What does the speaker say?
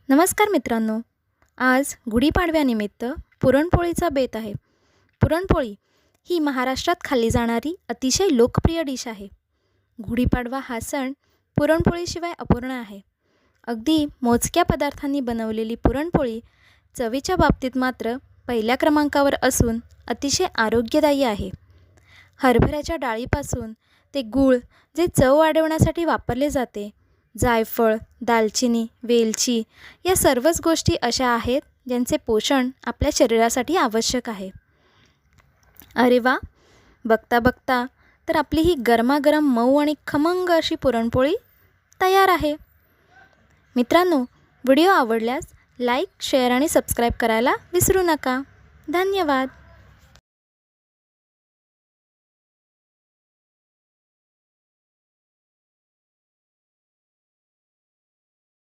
नमस्कार मित्रांनो, आज गुढीपाडव्यानिमित्त पुरणपोळीचा बेत आहे. पुरणपोळी ही महाराष्ट्रात खाल्ली जाणारी अतिशय लोकप्रिय डिश आहे. गुढीपाडवा हा सण पुरणपोळीशिवाय अपूर्ण आहे. अगदी मोजक्या पदार्थांनी बनवलेली पुरणपोळी चवीच्या बाबतीत मात्र पहिल्या क्रमांकावर असून अतिशय आरोग्यदायी आहे. हरभऱ्याच्या डाळीपासून ते गूळ जे चव वाढवण्यासाठी वापरले जाते, जायफळ, दालचिनी, वेलची या सर्वच गोष्टी अशा आहेत ज्यांचे पोषण आपल्या शरीरासाठी आवश्यक आहे. अरे वा, बघता बघता तर आपली ही गरमागरम मऊ आणि खमंग अशी पुरणपोळी तयार आहे. मित्रांनो, व्हिडिओ आवडल्यास लाईक, शेअर आणि सबस्क्राईब करायला विसरू नका. धन्यवाद.